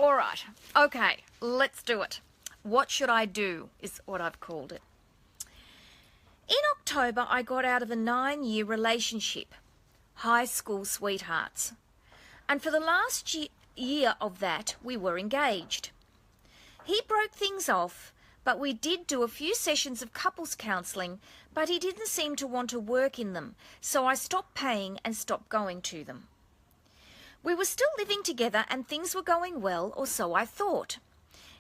All right. Okay, let's do it. What should I do is what I've called it. In October, I got out of a 9-year relationship, high school sweethearts. And for the last year of that, we were engaged. He broke things off, but we did do a few sessions of couples counselling, but he didn't seem to want to work in them, so I stopped paying and stopped going to them. We were still living together and things were going well, or so I thought.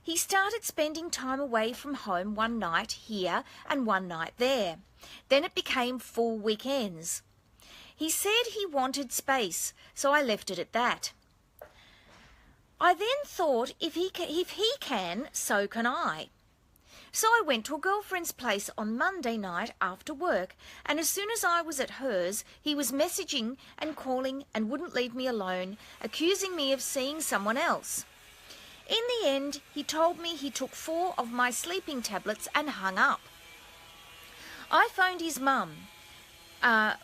He started spending time away from home, one night here and one night there. Then it became full weekends. He said he wanted space, so I left it at that. I then thought, if he can, so can I. So I went to a girlfriend's place on Monday night after work, and as soon as I was at hers, he was messaging and calling and wouldn't leave me alone, accusing me of seeing someone else. In the end, he told me he took 4 of my sleeping tablets and hung up. I phoned his mum.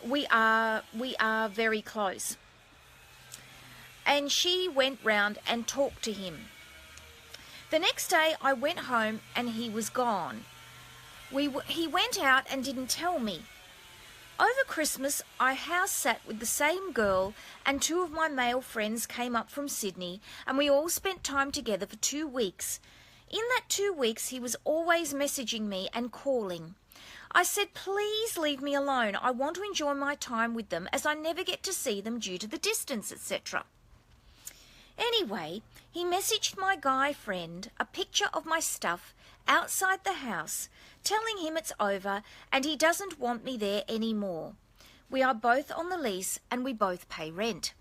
We are very close. And she went round and talked to him. The next day I went home and he was gone. He went out and didn't tell me. Over Christmas I house sat with the same girl and 2 of my male friends came up from Sydney and we all spent time together for 2 weeks. In that 2 weeks he was always messaging me and calling. I said, please leave me alone. I want to enjoy my time with them as I never get to see them due to the distance, etc. Anyway, he messaged my guy friend a picture of my stuff outside the house, telling him it's over and he doesn't want me there anymore. We are both on the lease and we both pay rent.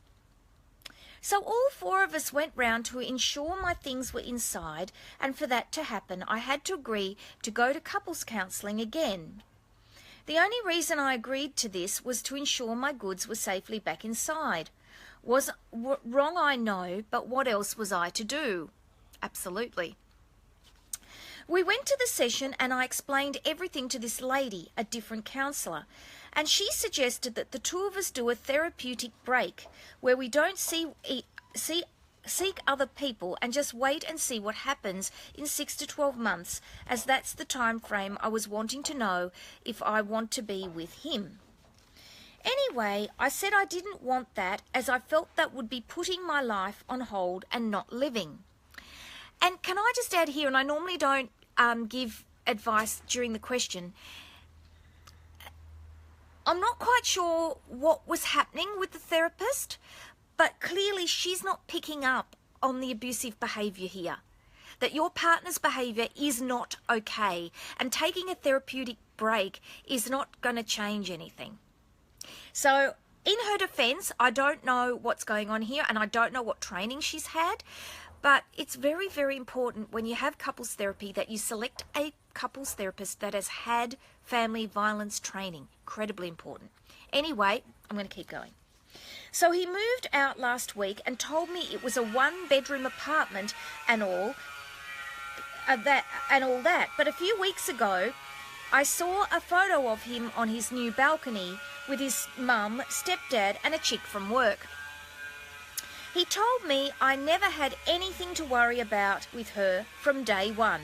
So all 4 of us went round to ensure my things were inside, and for that to happen I had to agree to go to couples counselling again. The only reason I agreed to this was to ensure my goods were safely back inside. Was wrong, I know, but what else was I to do? Absolutely. We went to the session and I explained everything to this lady, a different counsellor, and she suggested that the 2 of us do a therapeutic break where we don't seek other people and just wait and see what happens in 6 to 12 months, as that's the time frame I was wanting to know if I want to be with him. Anyway, I said I didn't want that as I felt that would be putting my life on hold and not living. And can I just add here, and I normally don't give advice during the question, I'm not quite sure what was happening with the therapist, but clearly she's not picking up on the abusive behaviour here, that your partner's behaviour is not okay, and taking a therapeutic break is not going to change anything. So in her defence, I don't know what's going on here and I don't know what training she's had, but it's very, very important when you have couples therapy that you select a couples therapist that has had family violence training. Incredibly important. Anyway, I'm going to keep going. So he moved out last week and told me it was a 1-bedroom apartment and all that. But a few weeks ago, I saw a photo of him on his new balcony with his mum, stepdad and a chick from work. He told me I never had anything to worry about with her from day one.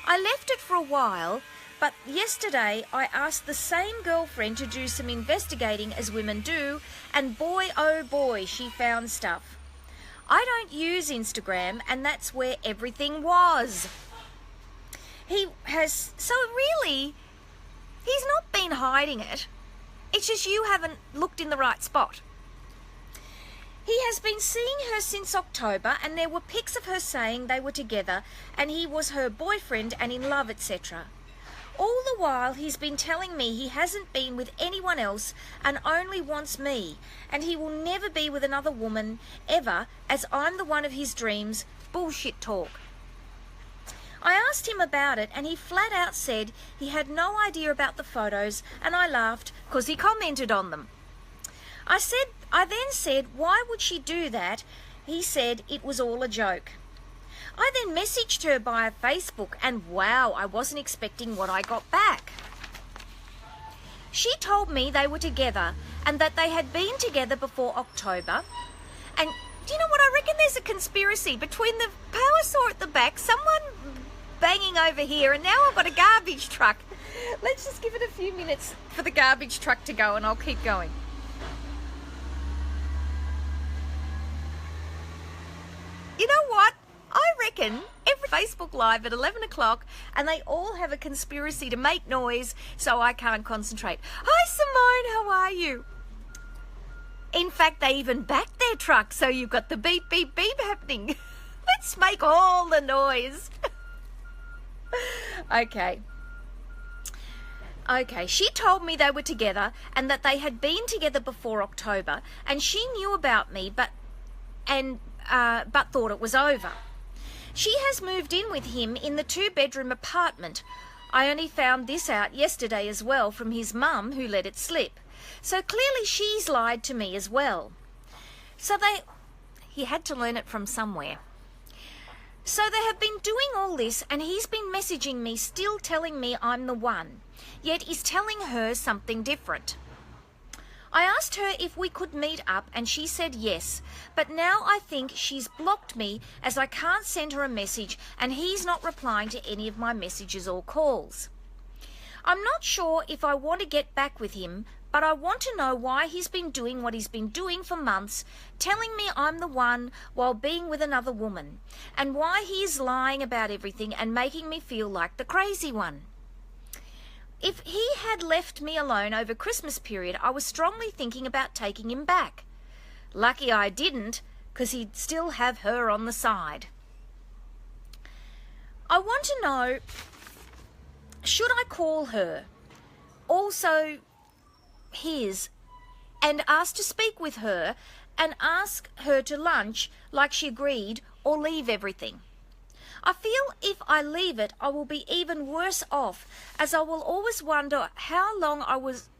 I left it for a while, but yesterday I asked the same girlfriend to do some investigating as women do, and boy oh boy, she found stuff. I don't use Instagram, and that's where everything was. So really, he's not been hiding it. It's just you haven't looked in the right spot. He has been seeing her since October, and there were pics of her saying they were together and he was her boyfriend and in love, etc. All the while he's been telling me he hasn't been with anyone else and only wants me, and he will never be with another woman ever as I'm the one of his dreams. Bullshit talk. I asked him about it and he flat out said he had no idea about the photos, and I laughed because he commented on them. I then said, why would she do that? He said it was all a joke. I then messaged her via Facebook and wow, I wasn't expecting what I got back. She told me they were together and that they had been together before October, and you know what? I reckon there's a conspiracy between the power saw at the back, someone banging over here, and now I've got a garbage truck. Let's just give it a few minutes for the garbage truck to go, and I'll keep going. You know what? I reckon every Facebook Live at 11 o'clock, and they all have a conspiracy to make noise so I can't concentrate. Hi, Simone, how are you? In fact, they even backed their truck, so you've got the beep, beep, beep happening. Let's make all the noise. Okay, she told me they were together and that they had been together before October, and she knew about me but thought it was over. She has moved in with him in the 2-bedroom apartment. I only found this out yesterday as well from his mum, who let it slip. So clearly she's lied to me as well. He had to learn it from somewhere. So they have been doing all this, and he's been messaging me, still telling me I'm the one, yet is telling her something different. I asked her if we could meet up, and she said yes, but now I think she's blocked me as I can't send her a message, and he's not replying to any of my messages or calls. I'm not sure if I want to get back with him, but I want to know why he's been doing what he's been doing for months, telling me I'm the one while being with another woman, and why he's lying about everything and making me feel like the crazy one. If he had left me alone over Christmas period, I was strongly thinking about taking him back. Lucky I didn't, because he'd still have her on the side. I want to know, should I call her, also his, and ask to speak with her and ask her to lunch like she agreed, or leave everything? I feel if I leave it, I will be even worse off, as I will always wonder how long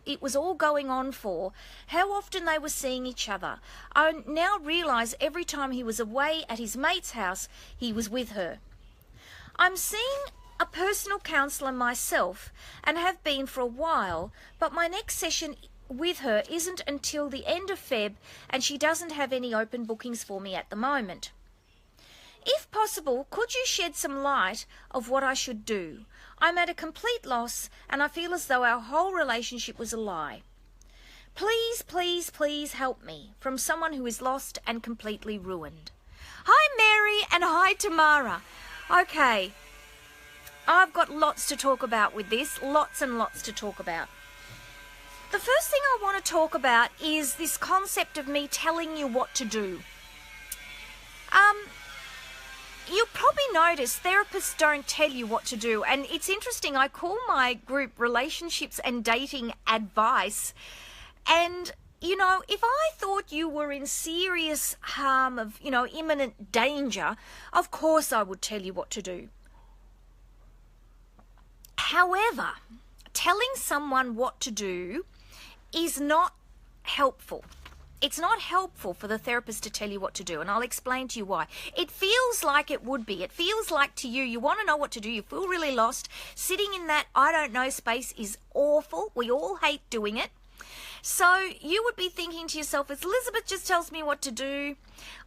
it was all going on for, how often they were seeing each other. I now realise every time he was away at his mate's house, he was with her. I'm seeing a personal counsellor myself and have been for a while, but my next session with her isn't until the end of Feb, and she doesn't have any open bookings for me at the moment. If possible, could you shed some light of what I should do? I'm at a complete loss, and I feel as though our whole relationship was a lie. Please, please, please help me, from someone who is lost and completely ruined. Hi, Mary, and hi, Tamara. Okay, I've got lots to talk about with this, lots and lots to talk about. The first thing I want to talk about is this concept of me telling you what to do. You'll probably notice therapists don't tell you what to do, and it's interesting, I call my group Relationships and Dating Advice, and, you know, if I thought you were in serious harm of, imminent danger, of course I would tell you what to do. However, telling someone what to do is not helpful. It's not helpful for the therapist to tell you what to do, and I'll explain to you why. It feels like it would be. It feels like to you want to know what to do, you feel really lost. Sitting in that I don't know space is awful. We all hate doing it. So you would be thinking to yourself, if Elizabeth just tells me what to do,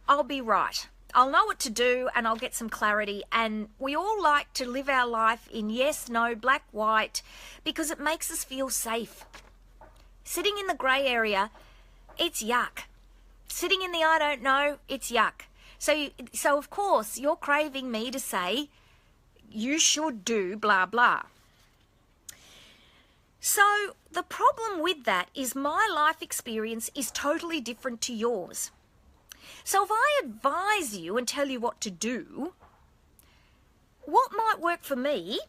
I'll be right. I'll know what to do and I'll get some clarity. And we all like to live our life in yes, no, black, white, because it makes us feel safe. Sitting in the grey area, it's yuck. Sitting in the I don't know, it's yuck. So of course, you're craving me to say, you should do blah, blah. So the problem with that is my life experience is totally different to yours. So if I advise you and tell you what to do, what might work for me,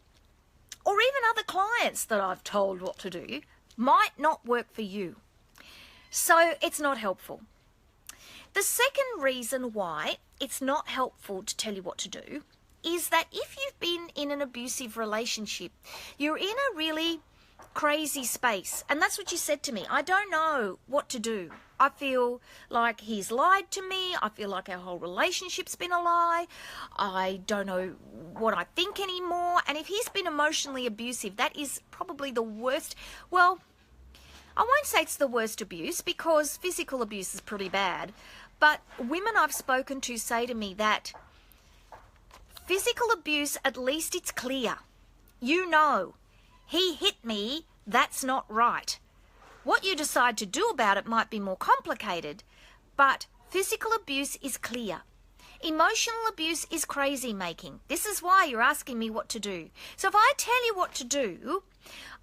or even other clients that I've told what to do, might not work for you. So it's not helpful. The second reason why it's not helpful to tell you what to do is that if you've been in an abusive relationship, you're in a really crazy space. And that's what you said to me. I don't know what to do. I feel like he's lied to me. I feel like our whole relationship's been a lie. I don't know what I think anymore. And if he's been emotionally abusive, that is probably the worst. Well, I won't say it's the worst abuse because physical abuse is pretty bad, But women I've spoken to say to me that physical abuse, at least it's clear. You know, he hit me, that's not right. What you decide to do about it might be more complicated, but physical abuse is clear. Emotional abuse is crazy making. This is why you're asking me what to do. So if I tell you what to do,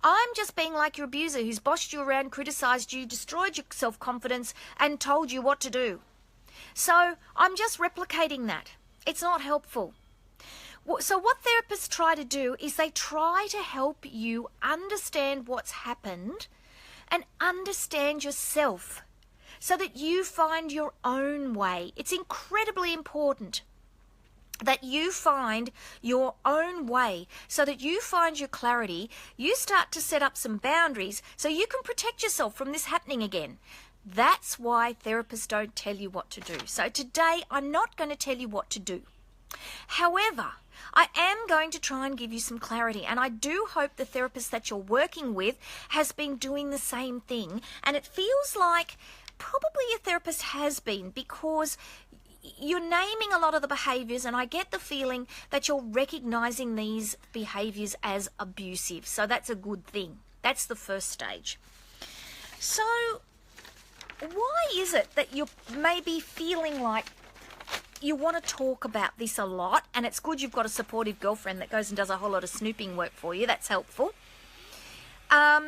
I'm just being like your abuser who's bossed you around, criticised you, destroyed your self-confidence and told you what to do. So I'm just replicating that. It's not helpful. So what therapists try to do is they try to help you understand what's happened and understand yourself so that you find your own way. It's incredibly important that you find your own way so that you find your clarity. You start to set up some boundaries so you can protect yourself from this happening again. That's why therapists don't tell you what to do. So today I'm not going to tell you what to do. However, I am going to try and give you some clarity, and I do hope the therapist that you're working with has been doing the same thing, and it feels like probably your therapist has been, because you're naming a lot of the behaviours, and I get the feeling that you're recognising these behaviours as abusive. So that's a good thing. That's the first stage. So why is it that you're maybe feeling like you want to talk about this a lot? And it's good you've got a supportive girlfriend that goes and does a whole lot of snooping work for you. That's helpful. Not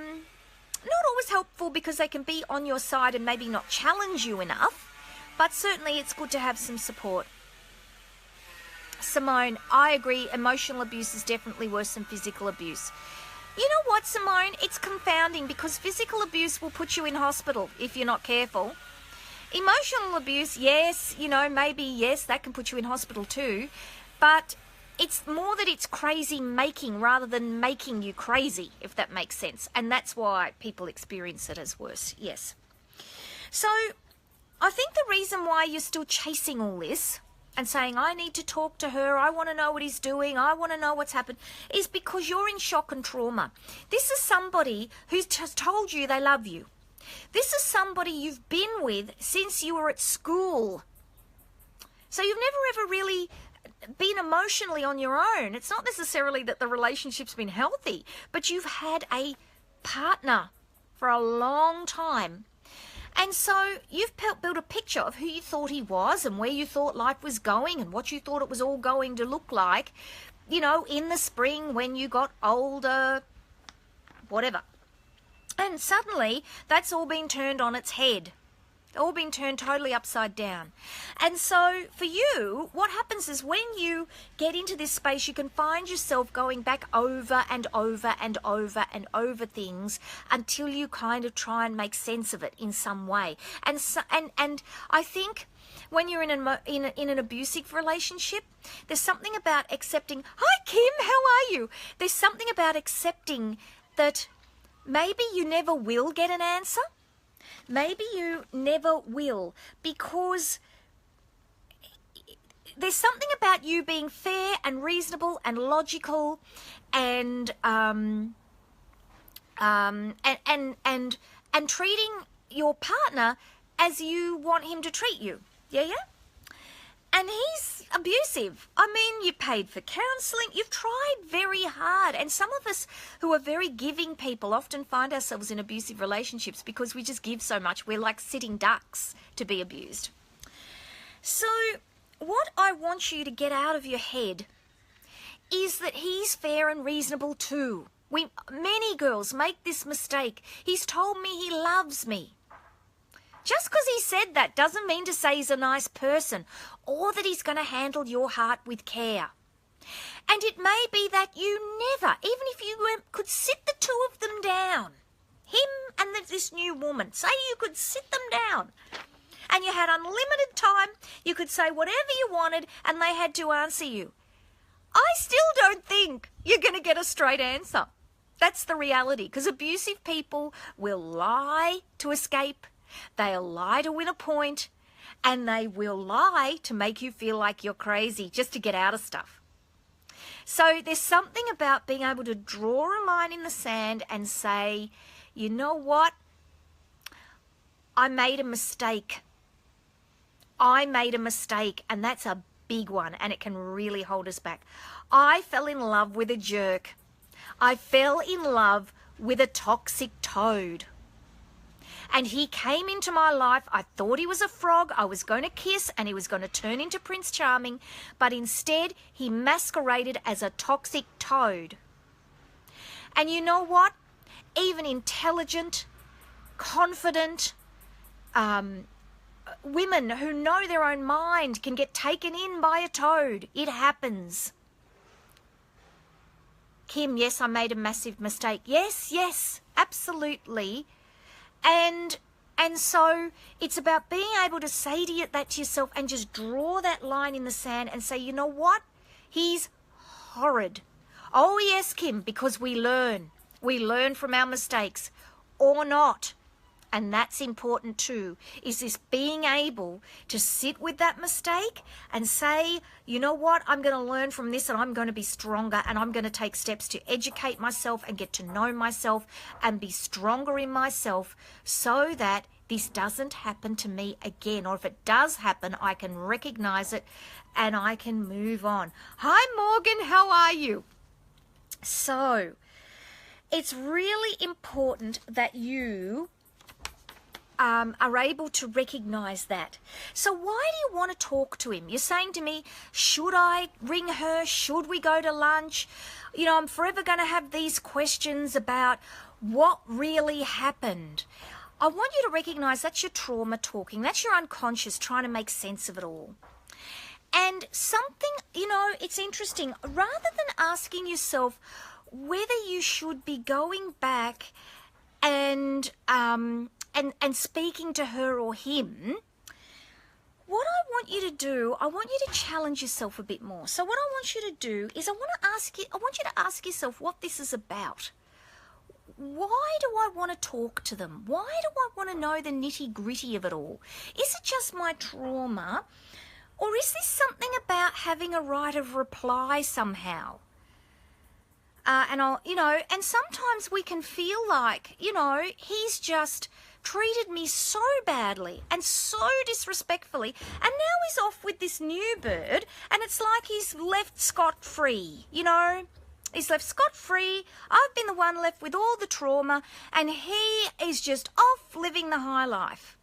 always helpful because they can be on your side and maybe not challenge you enough, but certainly it's good to have some support. Simone, I agree, emotional abuse is definitely worse than physical abuse. You know what, Simone? It's confounding because physical abuse will put you in hospital if you're not careful. Emotional abuse, yes, maybe, yes, that can put you in hospital too, but it's more that it's crazy making rather than making you crazy, if that makes sense, and that's why people experience it as worse, yes. So I think the reason why you're still chasing all this and saying, I need to talk to her, I want to know what he's doing, I want to know what's happened, is because you're in shock and trauma. This is somebody who's just told you they love you. This is somebody you've been with since you were at school. So you've never ever really been emotionally on your own. It's not necessarily that the relationship's been healthy, but you've had a partner for a long time. And so you've built a picture of who you thought he was and where you thought life was going and what you thought it was all going to look like, in the spring when you got older, whatever. And suddenly, that's all been turned on its head. All been turned totally upside down. And so, for you, what happens is when you get into this space, you can find yourself going back over and over and over and over things until you kind of try and make sense of it in some way. And I think when you're in an abusive relationship, there's something about accepting, hi Kim, how are you? There's something about accepting that maybe you never will get an answer. Maybe you never will, because there's something about you being fair and reasonable and logical and treating your partner as you want him to treat you. Yeah? And he's abusive. I mean, you paid for counselling. You've tried very hard. And some of us who are very giving people often find ourselves in abusive relationships because we just give so much. We're like sitting ducks to be abused. So what I want you to get out of your head is that he's fair and reasonable too. Many girls make this mistake. He's told me he loves me. Just because he said that doesn't mean to say he's a nice person or that he's going to handle your heart with care. And it may be that you never, even if you could sit the two of them down, him and this new woman, say you could sit them down and you had unlimited time, you could say whatever you wanted and they had to answer you. I still don't think you're going to get a straight answer. That's the reality, because abusive people will lie to escape. They'll lie to win a point, and they will lie to make you feel like you're crazy just to get out of stuff. So there's something about being able to draw a line in the sand and say, you know what? I made a mistake. I made a mistake, and that's a big one, and it can really hold us back. I fell in love with a jerk. I fell in love with a toxic toad. And he came into my life. I thought he was a frog. I was going to kiss, and he was going to turn into Prince Charming. But instead, he masqueraded as a toxic toad. And you know what? Even intelligent, confident women who know their own mind can get taken in by a toad. It happens. Kim, yes, I made a massive mistake. Yes, absolutely. And so it's about being able to say that to yourself and just draw that line in the sand and say, you know what? He's horrid. Oh, yes, Kim, because we learn. We learn from our mistakes or not. And that's important too, is this being able to sit with that mistake and say, you know what, I'm going to learn from this and I'm going to be stronger and I'm going to take steps to educate myself and get to know myself and be stronger in myself so that this doesn't happen to me again. Or if it does happen, I can recognize it and I can move on. Hi, Morgan, how are you? So, it's really important that you are able to recognize that. So why do you want to talk to him? You're saying to me, should I ring her? Should we go to lunch? You know, I'm forever going to have these questions about what really happened. I want you to recognize that's your trauma talking. That's your unconscious trying to make sense of it all. And something, you know, it's interesting. Rather than asking yourself whether you should be going back and speaking to her or him, what I want you to do, I want you to challenge yourself a bit more. So what I want you to do is I want you to ask yourself what this is about. Why do I want to talk to them? Why do I want to know the nitty-gritty of it all? Is it just my trauma? Or is this something about having a right of reply somehow? And sometimes we can feel like, you know, he's just treated me so badly and so disrespectfully, and now he's off with this new bird, and it's like he's left scot-free, you know. He's left scot-free. I've been the one left with all the trauma, and he is just off living the high life.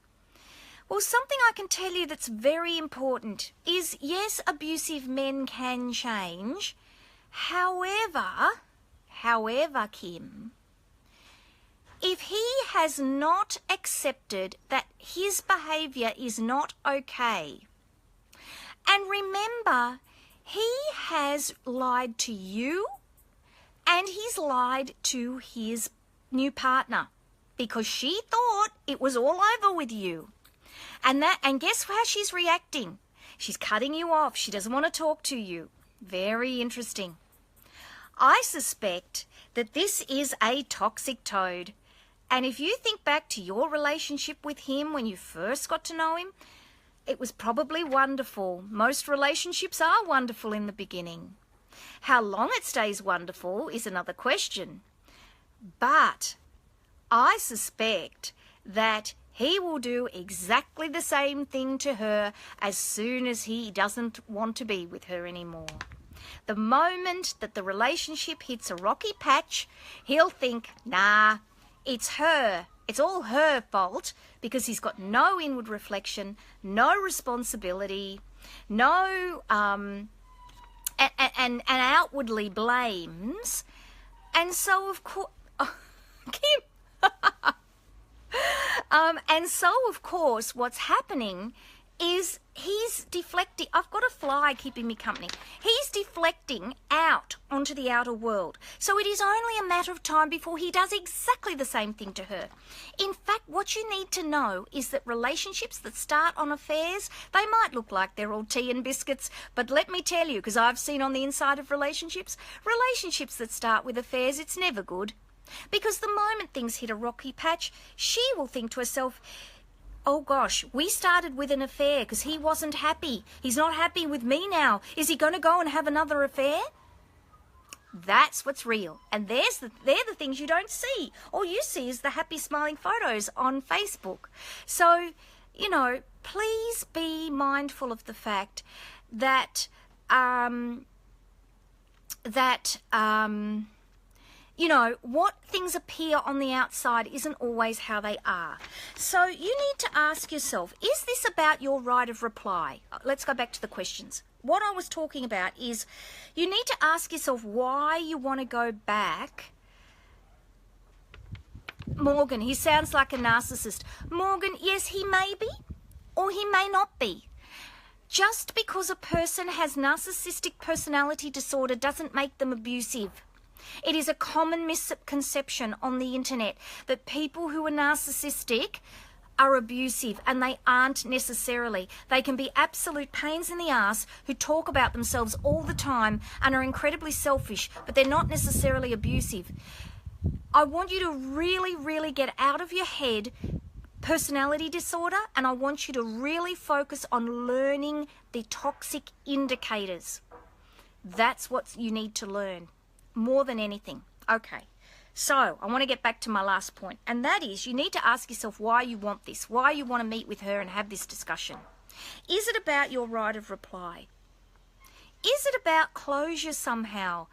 Well, something I can tell you that's very important is, yes, abusive men can change. However, Kim, if he has not accepted that his behaviour is not okay, and remember, he has lied to you and he's lied to his new partner because she thought it was all over with you. And guess how she's reacting? She's cutting you off. She doesn't want to talk to you. Very interesting. I suspect that this is a toxic toad. And if you think back to your relationship with him when you first got to know him, it was probably wonderful. Most relationships are wonderful in the beginning. How long it stays wonderful is another question. But I suspect that he will do exactly the same thing to her as soon as he doesn't want to be with her anymore. The moment that the relationship hits a rocky patch, he'll think, nah, it's her. It's all her fault because he's got no inward reflection, no responsibility, no and outwardly blames. And so, of course, Kim, and so, of course, what's happening is he's deflecting. I've got a fly keeping me company. He's deflecting out onto the outer world. So it is only a matter of time before he does exactly the same thing to her. In fact, what you need to know is that relationships that start on affairs, they might look like they're all tea and biscuits, but let me tell you, because I've seen on the inside of relationships that start with affairs, it's never good. Because the moment things hit a rocky patch, she will think to herself, oh gosh, we started with an affair because he wasn't happy. He's not happy with me now. Is he going to go and have another affair? That's what's real. And they're the things you don't see. All you see is the happy smiling photos on Facebook. So, you know, please be mindful of the fact that you know, what things appear on the outside isn't always how they are. So you need to ask yourself, is this about your right of reply? Let's go back to the questions. What I was talking about is you need to ask yourself why you want to go back. Morgan, he sounds like a narcissist. Morgan, yes, he may be or he may not be. Just because a person has narcissistic personality disorder doesn't make them abusive. It is a common misconception on the internet that people who are narcissistic are abusive, and they aren't necessarily. They can be absolute pains in the ass who talk about themselves all the time and are incredibly selfish, but they're not necessarily abusive. I want you to really, really get out of your head personality disorder, and I want you to really focus on learning the toxic indicators. That's what you need to learn more than anything. Okay, so I want to get back to my last point, and that is you need to ask yourself why you want this, why you want to meet with her and have this discussion. Is it about your right of reply? Is it about closure somehow?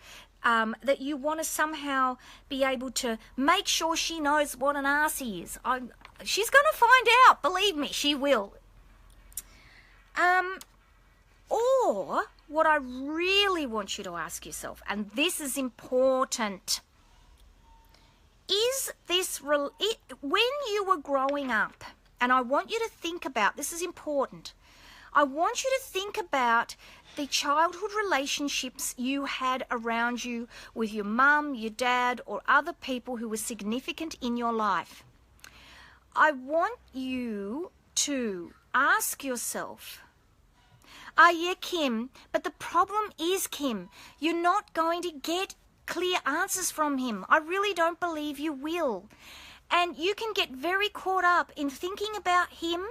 That you want to somehow be able to make sure she knows what an arse he is. She's going to find out, believe me, she will. Or what I really want you to ask yourself, and this is important, is this, when you were growing up, and I want you to think about, this is important, I want you to think about the childhood relationships you had around you with your mum, your dad, or other people who were significant in your life. I want you to ask yourself, yeah, Kim, but the problem is, Kim, you're not going to get clear answers from him. I really don't believe you will. And you can get very caught up in thinking about him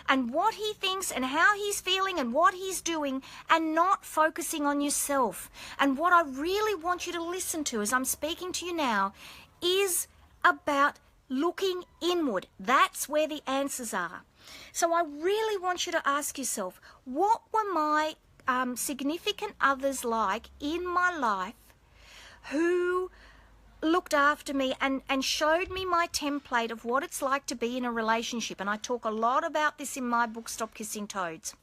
and what he thinks and how he's feeling and what he's doing, and not focusing on yourself. And what I really want you to listen to as I'm speaking to you now is about looking inward. That's where the answers are. So I really want you to ask yourself, what were my significant others like in my life who looked after me and showed me my template of what it's like to be in a relationship? And I talk a lot about this in my book, Stop Kissing Toads.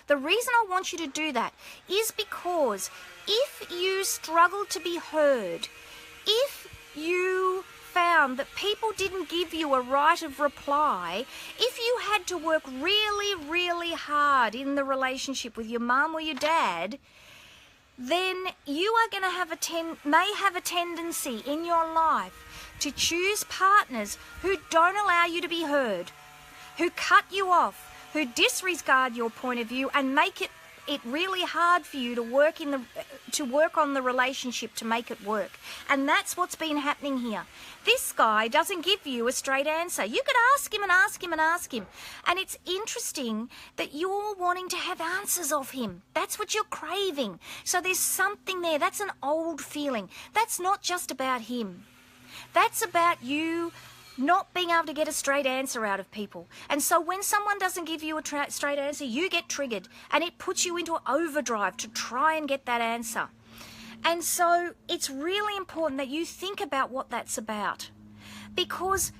The reason I want you to do that is because if you struggle to be heard, if you found that people didn't give you a right of reply, if you had to work really, really hard in the relationship with your mum or your dad, then you are going to may have a tendency in your life to choose partners who don't allow you to be heard, who cut you off, who disregard your point of view and make it really hard for you to work on the relationship to make it work. And that's what's been happening here. This guy doesn't give you a straight answer. You could ask him and ask him and ask him. And it's interesting that you're wanting to have answers of him. That's what you're craving. So there's something there. That's an old feeling. That's not just about him. That's about you not being able to get a straight answer out of people. And so when someone doesn't give you a straight answer, you get triggered, and it puts you into an overdrive to try and get that answer. And so it's really important that you think about what that's about, because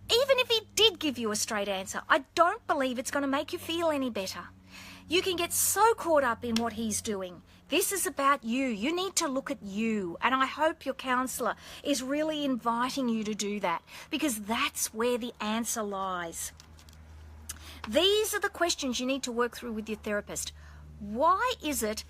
even if he did give you a straight answer, I don't believe it's going to make you feel any better. You can get so caught up in what he's doing. This is about you. You need to look at you. And I hope your counsellor is really inviting you to do that, because that's where the answer lies. These are the questions you need to work through with your therapist. Why is it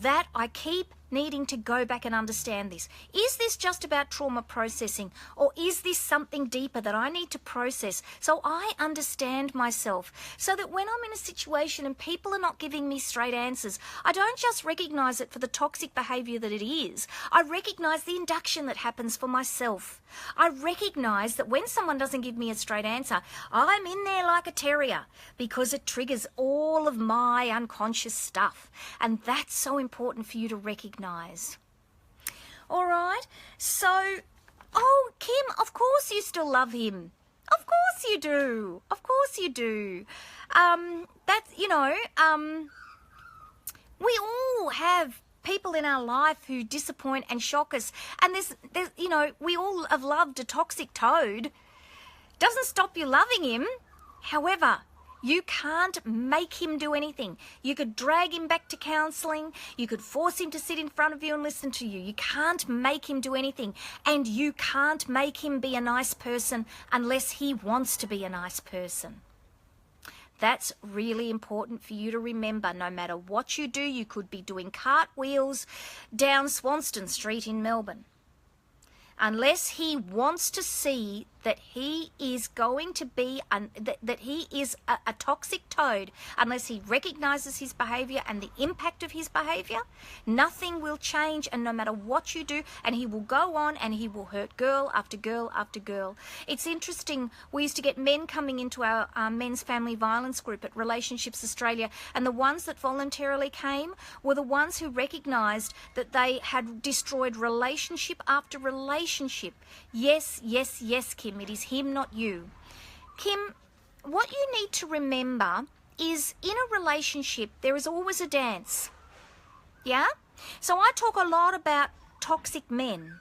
that I keep needing to go back and understand this? Is this just about trauma processing, or is this something deeper that I need to process so I understand myself, so that when I'm in a situation and people are not giving me straight answers, I don't just recognize it for the toxic behavior that it is. I recognize the induction that happens for myself. I recognize that when someone doesn't give me a straight answer, I'm in there like a terrier, because it triggers all of my unconscious stuff. And that's so important for you to recognize. All right, so, oh, Kim, of course you still love him. Of course you do. Of course you do. We all have people in our life who disappoint and shock us. And we all have loved a toxic toad. Doesn't stop you loving him. However, you can't make him do anything. You could drag him back to counselling. You could force him to sit in front of you and listen to you. You can't make him do anything. And you can't make him be a nice person unless he wants to be a nice person. That's really important for you to remember. No matter what you do, you could be doing cartwheels down Swanston Street in Melbourne. Unless he wants to see that he is going to be, that he is a toxic toad, unless he recognises his behaviour and the impact of his behaviour, nothing will change. And no matter what you do, and he will go on and he will hurt girl after girl after girl. It's interesting, we used to get men coming into our men's family violence group at Relationships Australia, and the ones that voluntarily came were the ones who recognised that they had destroyed relationship after relationship. Yes, yes, yes, Kim, it is him, not you. Kim, what you need to remember is in a relationship, there is always a dance. Yeah? So I talk a lot about toxic men.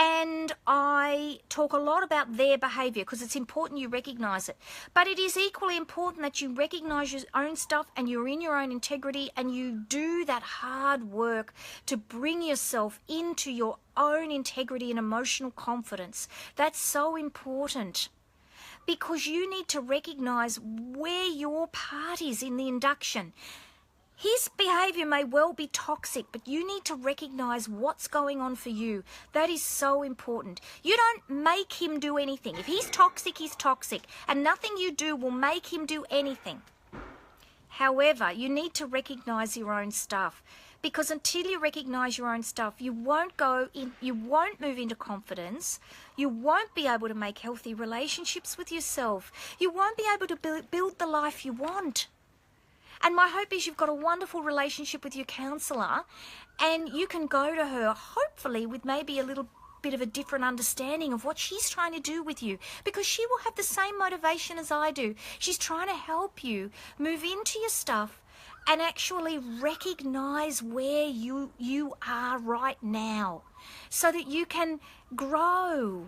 And I talk a lot about their behaviour because it's important you recognise it. But it is equally important that you recognise your own stuff and you're in your own integrity and you do that hard work to bring yourself into your own integrity and emotional confidence. That's so important because you need to recognise where your part is in the induction. His behaviour may well be toxic, but you need to recognise what's going on for you. That is so important. You don't make him do anything. If he's toxic, and nothing you do will make him do anything. However, you need to recognise your own stuff, because until you recognise your own stuff, you won't move into confidence. You won't be able to make healthy relationships with yourself. You won't be able to build the life you want. And my hope is you've got a wonderful relationship with your counsellor and you can go to her, hopefully, with maybe a little bit of a different understanding of what she's trying to do with you, because she will have the same motivation as I do. She's trying to help you move into your stuff and actually recognise where you are right now so that you can grow,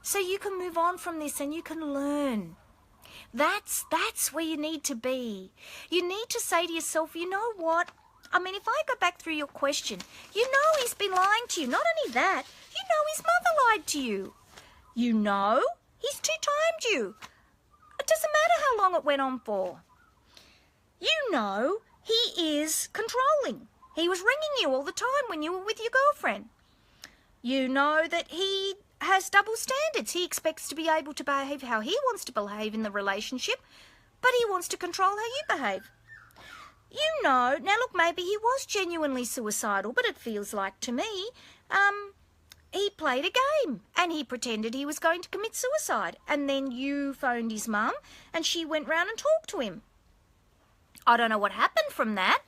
so you can move on from this and you can learn. That's where you need to be. You need to say to yourself, you know what? I mean, if I go back through your question, you know he's been lying to you. Not only that, you know his mother lied to you. You know he's two-timed you. It doesn't matter how long it went on for. You know he is controlling. He was ringing you all the time when you were with your girlfriend. You know that he has double standards. He expects to be able to behave how he wants to behave in the relationship, but he wants to control how you behave. You know, now look, maybe he was genuinely suicidal, but it feels like to me, he played a game and he pretended he was going to commit suicide. And then you phoned his mum and she went round and talked to him. I don't know what happened from that,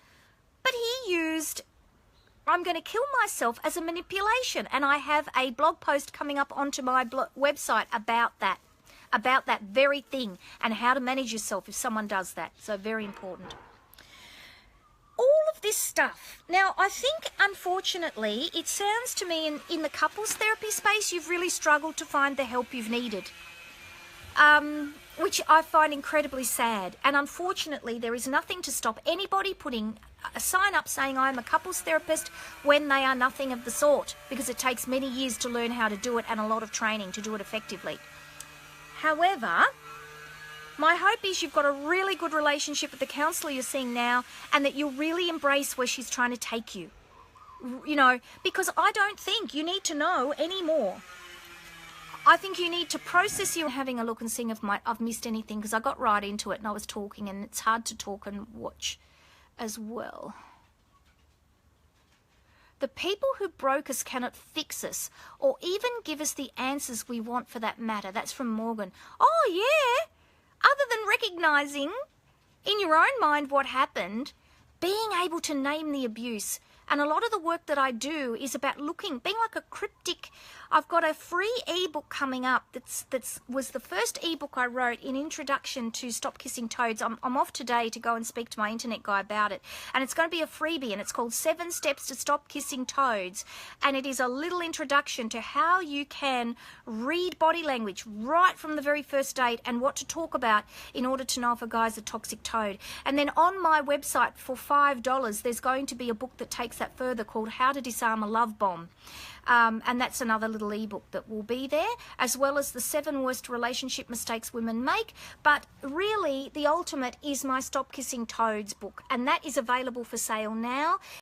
but he used I'm going to kill myself as a manipulation. And I have a blog post coming up onto my website about that very thing and how to manage yourself if someone does that. So very important. All of this stuff. Now, I think, unfortunately, it sounds to me in the couples therapy space, you've really struggled to find the help you've needed, which I find incredibly sad. And unfortunately, there is nothing to stop anybody putting a sign up saying I'm a couples therapist when they are nothing of the sort, because it takes many years to learn how to do it and a lot of training to do it effectively. However, my hope is you've got a really good relationship with the counsellor you're seeing now and that you'll really embrace where she's trying to take you. You know, because I don't think you need to know any more. I think you need to process you having a look and seeing if I've missed anything, because I got right into it and I was talking and it's hard to talk and watch as well. The people who broke us cannot fix us or even give us the answers we want for that matter. That's from Morgan. Oh, yeah. Other than recognising in your own mind what happened, being able to name the abuse. And a lot of the work that I do is about being like a cryptic. I've got a free ebook coming up that was the first ebook I wrote in introduction to Stop Kissing Toads. I'm off today to go and speak to my internet guy about it. And it's going to be a freebie, and it's called 7 Steps to Stop Kissing Toads. And it is a little introduction to how you can read body language right from the very first date and what to talk about in order to know if a guy's a toxic toad. And then on my website for $5, there's going to be a book that takes that further called How to Disarm a Love Bomb. And that's another little ebook that will be there, as well as the 7 worst relationship mistakes women make. But really, the ultimate is my Stop Kissing Toads book, and that is available for sale now.